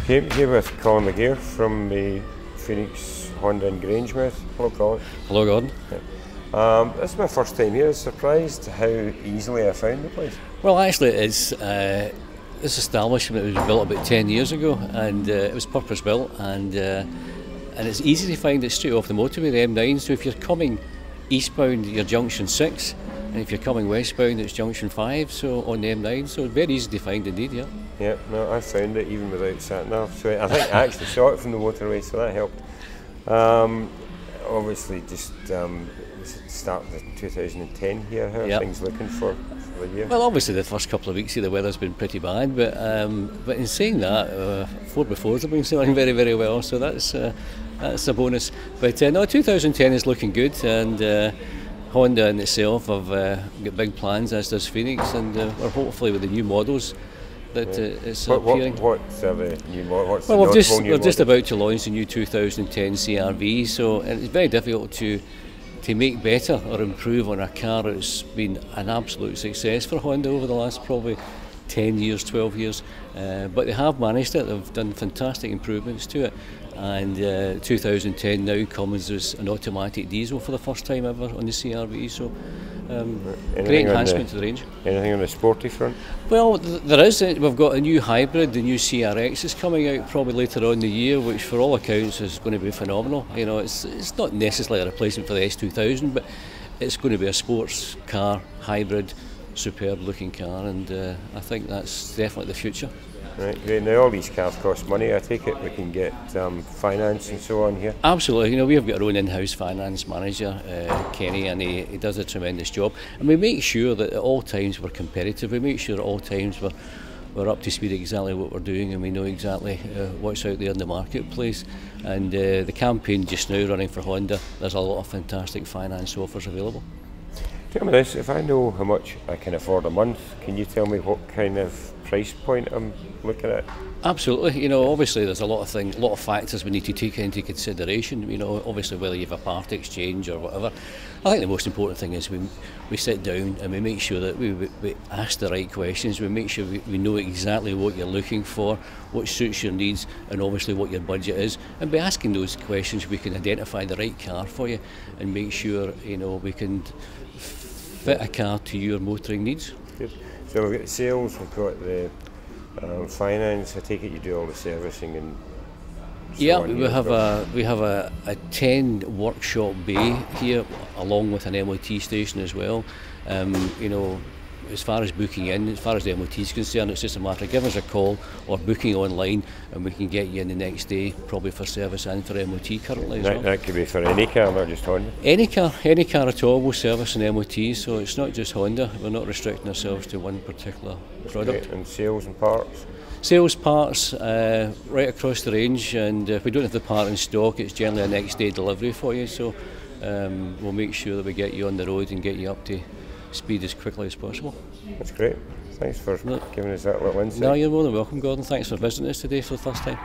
Here with Colin McGeoch from the Phoenix Honda Grangemouth. Hello, Colin. Hello, Gordon. This is my first time here. I was surprised how easily I found the place. Well, actually, it's this establishment was built about 10 years ago, and it was purpose built, and it's easy to find it straight off the motorway, the M9. So if you're coming eastbound, you're junction 6, and if you're coming westbound, it's junction 5. So on the M9, so very easy to find indeed. Yeah. Yeah, no, I found it even without sat nav. So I think I actually saw it from the motorway, so that helped. Obviously, just starting in 2010 here. How are things looking for the year? Well, obviously the first couple of weeks here the weather's been pretty bad, but in saying that, 4x4s have been selling very, very well, so that's a bonus. But no, 2010 is looking good, and Honda in itself have got big plans, as does Phoenix, and we're hopefully with the new models that it's appearing. What's the new model? Well, we're just about to launch the new 2010 CR-V, so it's very difficult to make better or improve on a car that's been an absolute success for Honda over the last probably 10 years, 12 years. But they have managed it, they've done fantastic improvements to it. And 2010 now comes as an automatic diesel for the first time ever on the CR-V, so great enhancement to the range. Anything on the sporty front? Well, there is. We've got a new hybrid, the new CRX is coming out probably later on in the year, which for all accounts is going to be phenomenal. You know, it's not necessarily a replacement for the S2000, but it's going to be a sports car, hybrid, superb looking car, and I think that's definitely the future. Right, great. Now all these cars cost money. I take it we can get finance and so on here? Absolutely. You know, we've got our own in-house finance manager, Kenny, and he does a tremendous job. And we make sure that at all times we're competitive. We make sure at all times we're up to speed exactly what we're doing, and we know exactly what's out there in the marketplace. And the campaign just now running for Honda, there's a lot of fantastic finance offers available. Tell me this, if I know how much I can afford a month, can you tell me what kind of price point I'm looking at? Absolutely. You know, obviously there's a lot of things, a lot of factors we need to take into consideration. You know, obviously whether you have a part exchange or whatever. I think the most important thing is we sit down and we make sure that we ask the right questions. We make sure we know exactly what you're looking for, what suits your needs, and obviously what your budget is. And by asking those questions, we can identify the right car for you and make sure, you know, we can fit a car to your motoring needs. Good. So we've got the sales, we've got the finance. I take it you do all the servicing and so yeah, on. we have a 10 workshop bay here, along with an MOT station as well. You know, as far as booking in, as far as the MOT is concerned, it's just a matter of giving us a call or booking online, and we can get you in the next day, probably for service and for MOT currently as well. That could be for any car, not just Honda? Any car at all will service an MOT, so it's not just Honda. We're not restricting ourselves to one particular product. Okay. And sales and parts? Sales parts right across the range, and if we don't have the part in stock, it's generally a next day delivery for you, so we'll make sure that we get you on the road and get you up to speed as quickly as possible. That's great. Thanks for giving us that little insight. No, you're more than welcome, Gordon. Thanks for visiting us today for the first time.